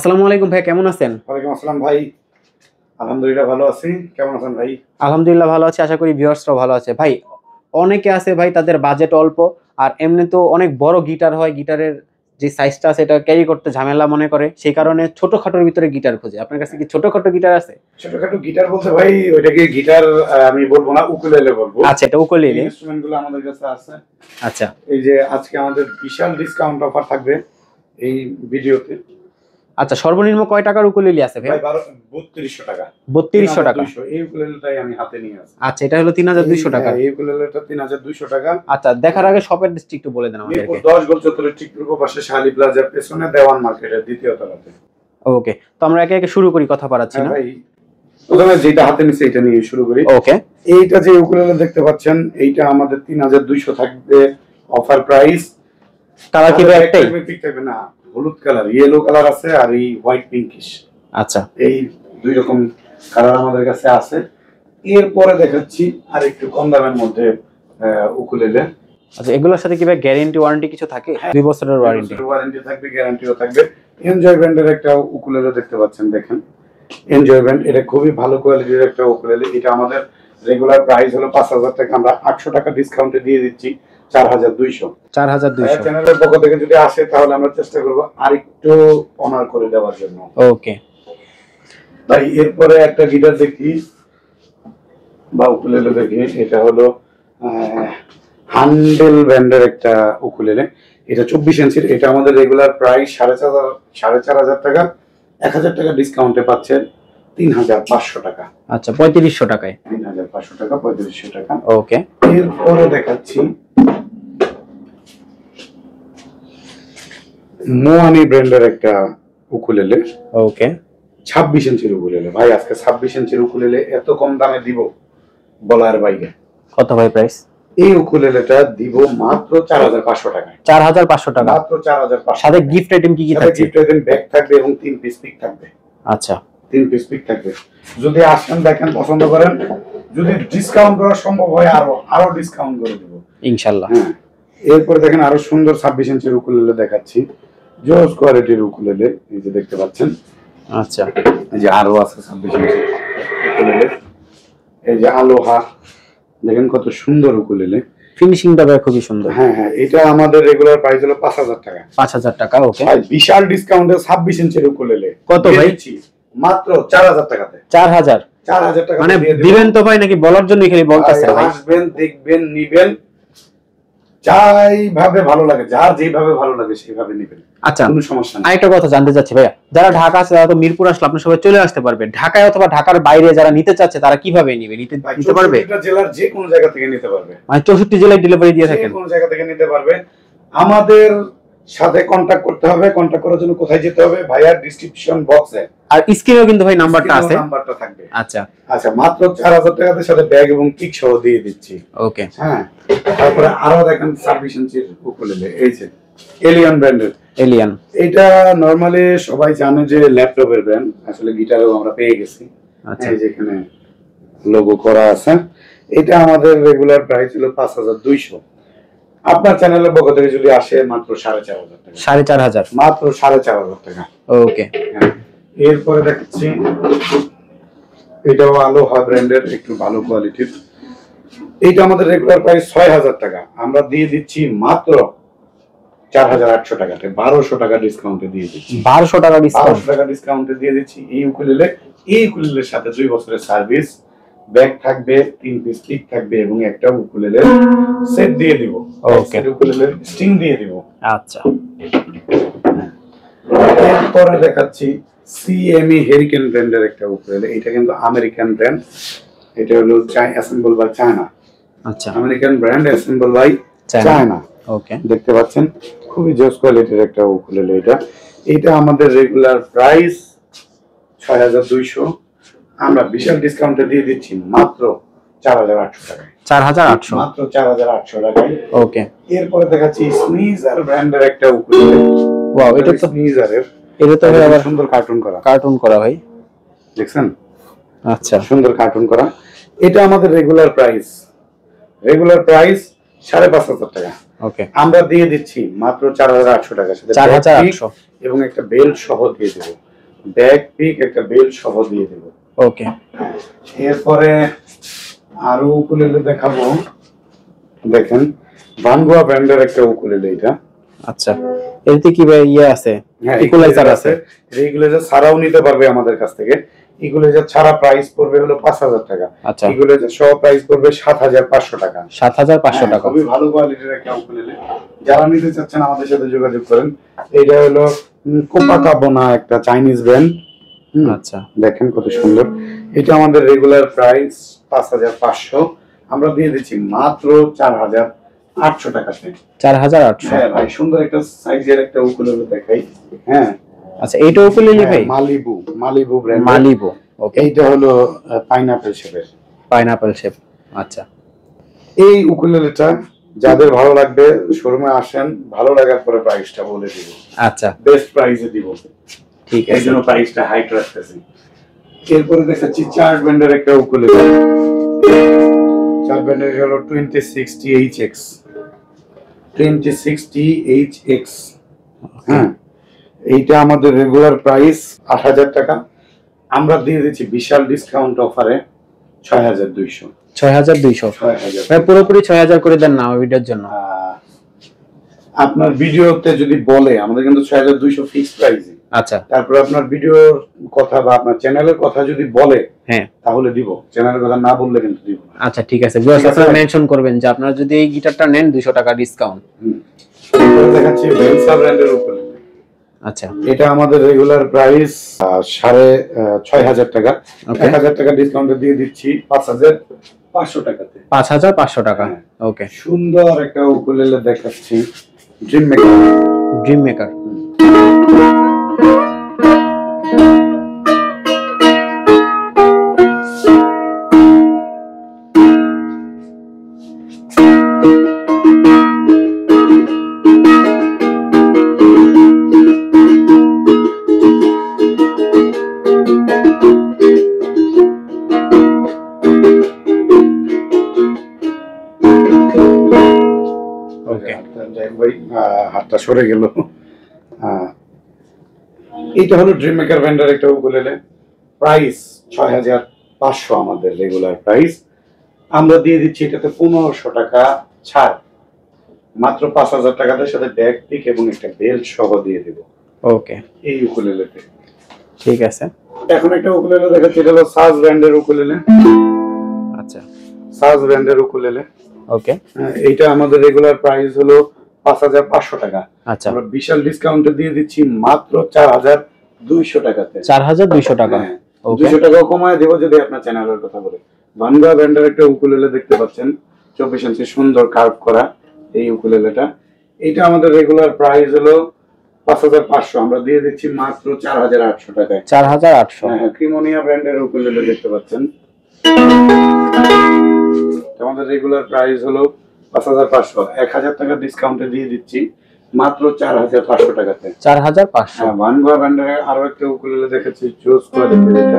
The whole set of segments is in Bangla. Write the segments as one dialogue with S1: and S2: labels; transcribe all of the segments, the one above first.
S1: আসসালামু আলাইকুম ভাই, কেমন আছেন?
S2: ওয়ালাইকুম আসসালাম ভাই, আলহামদুলিল্লাহ ভালো আছি। কেমন আছেন ভাই?
S1: আলহামদুলিল্লাহ ভালো আছি, আশা করি ভিউয়ার্সরাও ভালো আছে। ভাই অনেকে আছে ভাই, তাদের বাজেট অল্প, আর এমনি তো অনেক বড় গিটার হয়, গিটারের যে সাইজটা আছে এটা ক্যারি করতে ঝামেলা মনে করে, সেই কারণে ছোটখাটোর ভিতরে গিটার খোঁজে। আপনার কাছে কি ছোটখাটো গিটার আছে?
S2: ছোটখাটো গিটার বলতে ভাই ওইটাকে গিটার আমি বলবো না, উকুলেলে বলবো।
S1: আচ্ছা, এটা উকুলেলে।
S2: ইনস্ট্রুমেন্ট গুলো আমাদের কাছে আছে।
S1: আচ্ছা,
S2: এই যে আজকে আমাদের বিশাল ডিসকাউন্ট অফার থাকবে এই ভিডিওতে।
S1: আচ্ছা, সর্বনিম্ন কয় টাকার উকুলেলে আছে ভাই?
S2: 3200 টাকা।
S1: 3200 টাকা।
S2: এই উকুলেলেটাই আমি হাতে নিয়ে আসি।
S1: আচ্ছা, এটা হলো 3200 টাকা।
S2: এই উকুলেলেটা 3200 টাকা।
S1: আচ্ছা, দেখার আগে শপের লিস্ট একটু বলে দেন আমাদেরকে।
S2: 10 গোল চত্বরের ঠিক পূর্ব পাশে শালি প্লাজার পেছনে দেওয়ান মার্কেটের দ্বিতীয় তলাতে।
S1: ওকে, তো আমরা একে একে শুরু করি, কথা বাড়াচ্ছি না।
S2: ভাই প্রথমে যেটা হাতে নিছি এটা নিয়ে শুরু করি।
S1: ওকে,
S2: এইটা যে উকুলেলে দেখতে পাচ্ছেন, এইটা আমাদের 3200 থাকবে অফার প্রাইস।
S1: কালার কি ভাই একটাই?
S2: ঠিক থাকবে না, হলুদ কালার, ইয়েলো কালার আছে আর এই হোয়াইট পিঙ্কিশ।
S1: আচ্ছা,
S2: এই দুই রকম কালার আমাদের কাছে আছে। এরপরে দেখাচ্ছি আর একটু কম দামের মধ্যে উকুলেলে।
S1: আচ্ছা, এগুলোর সাথে কি ভাই গ্যারান্টি ওয়ারেন্টি কিছু থাকে? 2 বছরের
S2: ওয়ারেন্টি থাকবে, গ্যারান্টিও থাকবে। এনজয় ব্র্যান্ডের একটা উকুলেলে দেখতে পাচ্ছেন, দেখেন এনজয় ব্র্যান্ড, এটা খুবই ভালো কোয়ালিটির একটা উকুলেলে। এটা আমাদের রেগুলার প্রাইস হলো 5000 টাকা, আমরা 800 টাকা ডিসকাউন্টে দিয়ে দিচ্ছি 4200। চ্যানেলের পক্ষ থেকে যদি আসে তাহলে আমরা চেষ্টা করব আরেকটু অনার করে দেওয়ার জন্য।
S1: ওকে
S2: তাই এরপরে একটা গিটার দেখি বা উকুলেলে দেখি, এটা হলো হ্যান্ডেল ব্র্যান্ডের একটা উকুলেলে। এটা 24 ইঞ্চির। এটা আমাদের রেগুলার প্রাইস 4500 টাকা, 1000 টাকা ডিসকাউন্টে পাচ্ছেন 3500 টাকা।
S1: আচ্ছা, 3500 টাকায়।
S2: 3500 টাকা, 3500 টাকা।
S1: ওকে,
S2: এরপরে দেখাচ্ছি মোয়ানি ব্র্যান্ডের একটা উকুলেলে।
S1: ওকে,
S2: 26 ইঞ্চির উকুলেলে। ভাই আজকে 26 ইঞ্চির উকুলেলে এত কম দামে দিব বলার বাইরে।
S1: কত ভাই প্রাইস?
S2: এই উকুলেলেটা দিব মাত্র 4500 টাকায়।
S1: 4500 টাকা,
S2: মাত্র 4500।
S1: সাথে গিফট আইটেম কি কি থাকছে?
S2: গিফট আইটেম ব্যাগ থাকবে এবং 3 পিস পিক থাকবে।
S1: আচ্ছা,
S2: 3 পিস পিক থাকবে। যদি আসেন দেখেন পছন্দ করেন, যদি ডিসকাউন্ট করা সম্ভব হয় আরো ডিসকাউন্ট করে দেব
S1: ইনশাআল্লাহ।
S2: হ্যাঁ। এরপরে দেখেন আরো সুন্দর 26 ইঞ্চির উকুলেলে দেখাচ্ছি, জোস কোয়ালিটির উকুলেলে। এই যে দেখতে পাচ্ছেন।
S1: আচ্ছা,
S2: এই যে আরো আছে 26 ইঞ্চির উকুলেলে। এই যে আলোহা, দেখেন কত সুন্দর উকুলেলে,
S1: ফিনিশিংটা ভাই খুবই সুন্দর।
S2: হ্যাঁ হ্যাঁ। এটা আমাদের রেগুলার প্রাইস হলো 5000 টাকা।
S1: 5000 টাকা। ওকে,
S2: ভাই বিশাল ডিসকাউন্টে 26 ইঞ্চির উকুলেলে
S1: কত ভাই?
S2: মাত্র 4000 টাকাতে।
S1: 4000
S2: টাকা
S1: মানে দিবেন তো ভাই, নাকি বলার জন্য খালি বলতাছেন ভাই?
S2: আসবেন, দেখবেন, নিবেন, যাইভাবে ভালো লাগে, যার যেভাবে ভালো লাগে সেইভাবে নিবেন।
S1: আচ্ছা,
S2: কোনো সমস্যা নেই।
S1: আরেকটা কথা জানতে চাচ্ছি ভাইয়া, যারা ঢাকা আছে তারা তো মিরপুর আসলে আপনার সবাই চলে আসতে পারবে। ঢাকায় অথবা ঢাকার বাইরে যারা নিতে চাচ্ছে তারা কিভাবে নিতে পারবে?
S2: জেলার যে কোনো জায়গা থেকে নিতে পারবে।
S1: মানে 64 জেলায় ডেলিভারি দিয়ে থাকেন?
S2: যে কোনো জায়গা থেকে নিতে পারবে। আমাদের সাথে কন্টাক্ট করতে হবে। কন্টাক্ট করার জন্য কোথায় যেতে হবে? ভাইয়ার ডিসক্রিপশন বক্সে
S1: আর স্ক্রিনেও কিন্তু ভাই নাম্বারটা আছে।
S2: নাম্বারটা থাকবে।
S1: আচ্ছা
S2: আচ্ছা, মাত্র 4000 টাকাতে সাথে ব্যাগ এবং কিক সহ দিয়ে দিচ্ছি।
S1: ওকে,
S2: হ্যাঁ। তারপরে আরো দেখেন 26 ইঞ্চির উকুলেলে, এই যে এলিয়ান ব্র্যান্ডের।
S1: এলিয়ান,
S2: এটা নরমালি সবাই জানে যে ল্যাপটপের ব্র্যান্ড, আসলে গিটারও আমরা পেয়ে গেছি।
S1: আচ্ছা,
S2: এই যে এখানে লোগো করা আছে। এটা আমাদের রেগুলার প্রাইস হলো 5200। আপনার চ্যানেলের পক্ষ থেকে যদি আসে মাত্র 4500 টাকা।
S1: 4500,
S2: মাত্র 4500 টাকা।
S1: ওকে।
S2: এরপরে দেখাচ্ছি এটাও আলোহা ব্র্যান্ডের, একটু ভালো কোয়ালিটির। এটা আমাদের রেগুলার প্রাইস 6000 টাকা, আমরা দিয়ে দিচ্ছি মাত্র 4800 টাকাতে। 1200 টাকা ডিসকাউন্টে দিয়ে দিচ্ছি।
S1: 1200 টাকা ডিসকাউন্ট?
S2: 1200 টাকা ডিসকাউন্টে দিয়ে দিচ্ছি এই উকুলেলে। এই উকুলেলের সাথে 2 বছরের সার্ভিস, ব্যাগ থাকবে, 3 পিস পিক থাকবে এবং একটা উকুলেলে সেট দিয়ে দিব।
S1: ওকে,
S2: উকুলেলের স্ট্রিং দিয়ে দিব।
S1: আচ্ছা।
S2: এরপরে দেখাচ্ছি সিএমই হেরিকেন ব্র্যান্ডের একটা উকুলেলে। এটা কিন্তু আমেরিকান ব্র্যান্ড। এটা হলো অ্যাসেম্বল বাই চায়না।
S1: আচ্ছা,
S2: American brand, assemble by China.
S1: Okay,
S2: দেখতে পাচ্ছেন খুবই জোস কোয়ালিটির একটা উকুলেলে এটা। এটা আমাদের রেগুলার প্রাইস 6200, আমরা বিশাল ডিসকাউন্টে দিয়ে দিচ্ছি মাত্র 4800 টাকায়।
S1: 4800,
S2: মাত্র 4800 টাকায়।
S1: ওকে।
S2: এরপরে দেখাচ্ছি স্নিজার ব্র্যান্ডের একটা উকুলেলে।
S1: ওয়াও, এটা তো
S2: স্নিজারের,
S1: এটা তো ভাই আবার
S2: সুন্দর কার্টুন করা
S1: ভাই,
S2: দেখছেন?
S1: আচ্ছা,
S2: সুন্দর কার্টুন করা। এটা আমাদের রেগুলার প্রাইস 5500 টাকা।
S1: ওকে,
S2: আমরা দিয়ে দিচ্ছি মাত্র 4800 টাকা, সাথে
S1: 4800
S2: এবং একটা বেল্ট সহ দিয়ে দেব। ব্যাক পিক একটা বেল সহ দিয়ে দেব।
S1: ওকে,
S2: এরপরে আরো উকুলেলে দেখাবো। দেখেন ভানগোয়া ব্র্যান্ডের একটা উকুলেলে এটা।
S1: আচ্ছা, এতে কি ভাই ইয়ে আছে,
S2: হ্যাঁ,
S1: ইকুয়ালাইজার আছে?
S2: ইকুয়ালাইজার ছাড়াও নিতে পারবে আমাদের কাছ থেকে। ইকুয়ালাইজার ছাড়া প্রাইস পড়বে হলো 5000 টাকা।
S1: আচ্ছা,
S2: ইকুয়ালাইজার সহ প্রাইস পড়বে 7500 টাকা।
S1: 7500 টাকা।
S2: খুবই ভালো কোয়ালিটির একটা উকুলেলে। যারা নিতে চাচ্ছেন আমাদের সাথে যোগাযোগ করেন। এটা হলো কোপাকাবোনা একটা চাইনিজ ব্র্যান্ড।
S1: আচ্ছা,
S2: দেখেন কত সুন্দর। এটা আমাদের রেগুলার প্রাইস 5500, আমরা দিয়ে দিচ্ছি মাত্র 4800 টাকাতে।
S1: 4800?
S2: হ্যাঁ ভাই, সুন্দর একটা সাইজের একটা উকুলেলে দেখাই। হ্যাঁ,
S1: আচ্ছা, এইটা উকুলেলে ভাই?
S2: Malibu brand.
S1: মালিবু, ওকে।
S2: এইটা হলো পাইনাপল শেপের।
S1: পাইনাপল শেপ, আচ্ছা।
S2: এই উকুলেলেটা যাদের ভালো লাগবে শোরুমে আসেন, ভালো লাগার পরে প্রাইসটা বলে দিব।
S1: আচ্ছা,
S2: বেস্ট প্রাইসে দিব,
S1: ঠিক
S2: এই
S1: আছে।
S2: জন্য প্রাইসটা হাইট রাখতেছি। এরপরে দেখাচ্ছি চার্ট ব্যান্ডের একটা উকুলেলে। চার্ট ব্যান্ডের হলো 2060HX। 2060HX। হ্যাঁ, এইটা আমাদের রেগুলার প্রাইস 8000 টাকা, আমরা দিয়ে দিচ্ছি বিশাল ডিসকাউন্ট অফারে 6200।
S1: 6200?
S2: 6000
S1: ভাই পুরোপুরি 6000 করে দেন না আমার ভিডিওর জন্য।
S2: আপনার ভিডিওতে যদি বলে, আমাদের কিন্তু 6200 ফিক্স প্রাইস।
S1: আচ্ছা,
S2: তারপরে আপনার ভিডিওর কথা বা আপনার চ্যানেলের কথা যদি বলে,
S1: হ্যাঁ,
S2: তাহলে দিব। চ্যানেলের কথা না বললে কিন্তু দিব না।
S1: আচ্ছা, ঠিক আছে। ভিউয়ার্স, আপনারা মেনশন করবেন যে আপনারা যদি এই গিটারটা নেন 200 টাকা ডিসকাউন্ট।
S2: এরপরে দেখাচ্ছি ভেন্সা ব্র্যান্ডের উপরে।
S1: আচ্ছা,
S2: এটা আমাদের রেগুলার প্রাইস 6500 টাকা। 1000 টাকা ডিসকাউন্টে দিয়ে দিচ্ছি 5500 টাকাতে।
S1: 5500 টাকা, ওকে।
S2: সুন্দর একটা উকুলেলে দেখাচ্ছি, ড্রিম মেকার।
S1: ড্রিম মেকার,
S2: ওকে। ভাই হাতটা সরে গেল। এটা হলো ড্রিম মেকার ব্র্যান্ডের একটা উকুলেলে। প্রাইস 6500 আমাদের রেগুলার প্রাইস, আমরা দিয়ে দিচ্ছি এটাতে 1500 টাকা ছাড়। মাত্র 5000 টাকাতে সাথে ব্যাগ পিক এবং একটা বেল্ট সহ দিয়ে দেব।
S1: ওকে,
S2: এই উকুলেলেতে।
S1: ঠিক আছে।
S2: এখন একটা উকুলেলে দেখাচ্ছি, এটা হলো সাজ ব্র্যান্ডের উকুলেলে।
S1: আচ্ছা,
S2: সাজ ব্র্যান্ডের উকুলেলে।
S1: ওকে,
S2: এইটা আমাদের রেগুলার প্রাইস হলো 5500 টাকা।
S1: আচ্ছা,
S2: আমরা বিশাল ডিসকাউন্টে দিয়ে দিচ্ছি মাত্র 4200 টাকাতে।
S1: 4200 টাকা, ওকে।
S2: 200 টাকাও কমায় দেব যদি আপনার চ্যানেলের কথা বলে। ভানগোয়া ব্র্যান্ডের একটা উকুলেলে দেখতে পাচ্ছেন, 24 ইঞ্চি সুন্দর কার্ভ করা এই উকুলেলেটা। এটা আমাদের রেগুলার প্রাইস হলো 5500, আমরা দিয়ে দিচ্ছি মাত্র 4800 টাকায়।
S1: 4800,
S2: হ্যাঁ, ক্রিমোনিয়া ব্র্যান্ডের উকুলেলে দেখতে পাচ্ছেন। আমাদের রেগুলার প্রাইস হলো 5500, 1000 টাকা ডিসকাউন্টে দিয়ে দিচ্ছি মাত্র 4500 টাকাতে।
S1: 4500,
S2: হ্যাঁ, ভানগোয়া ব্র্যান্ডের আরো একটা উকুলেলে দেখেছি, জোস কোয়ালিটির এটা।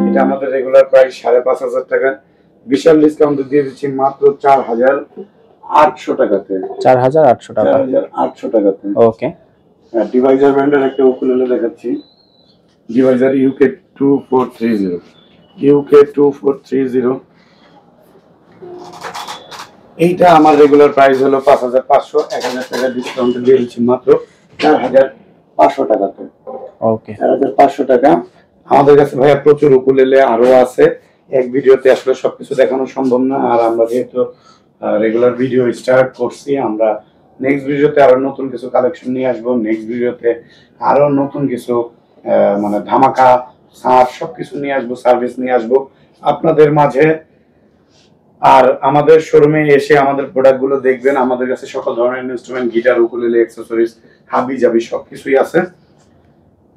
S2: এটা আমাদের রেগুলার প্রাইস 5500 টাকা, বিশাল ডিসকাউন্টে দিয়ে দিচ্ছি মাত্র 4800 টাকাতে।
S1: 4800 টাকা,
S2: 4800 টাকাতে,
S1: ওকে।
S2: ডিভাইজার ব্র্যান্ডের একটা উকুলেলে দেখাচ্ছি, ডিভাইজার ইউকে 2430। ইউকে 2430, এইটা আমার রেগুলার প্রাইস হলো 5500, 1000 টাকা ডিসকাউন্টে দিয়ে দিচ্ছি মাত্র 4500 টাকাতে।
S1: ওকে,
S2: 4500 টাকা। আমাদের কাছে ভাইয়া প্রচুর উকুলেলে আরো আছে, এক ভিডিওতে আসলে সবকিছু দেখানো সম্ভব না। আর আমরা যেহেতু রেগুলার ভিডিও স্টার্ট করছি, আমরা নেক্সট ভিডিওতে আরো নতুন কিছু কালেকশন নিয়ে আসবো। নেক্সট ভিডিওতে আরো নতুন কিছু মানে ধামাকা ছাড় সবকিছু নিয়ে আসবো, সার্ভিস নিয়ে আসবো আপনাদের মাঝে। আর আমাদের শোরুমে এসে আমাদের প্রোডাক্টগুলো দেখবেন। আমাদের কাছে সকল ধরনের ইনস্ট্রুমেন্ট, গিটার, উকুলেলে, অ্যাকসেসরিজ, হাবি জাবি সবকিছুই আছে।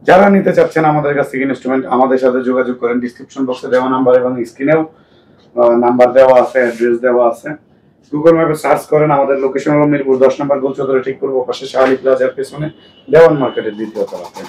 S2: যারা নিতে চাচ্ছেন আমাদের কাছ থেকে ইনস্ট্রুমেন্ট, আমাদের সাথে যোগাযোগ করেন। ডিসক্রিপশন বক্সে দেওয়া নাম্বার এবং স্ক্রিনেও নাম্বার দেওয়া আছে, অ্যাড্রেস দেওয়া আছে। গুগল ম্যাপে সার্চ করেন, আমাদের লোকেশন হলো মিরপুর 10 নম্বর গোল চত্বরে ঠিক পূর্ব পাশে শাহালি প্লাজার পেছনে, দেওয়ান মার্কেটের দ্বিতীয় তলাতে।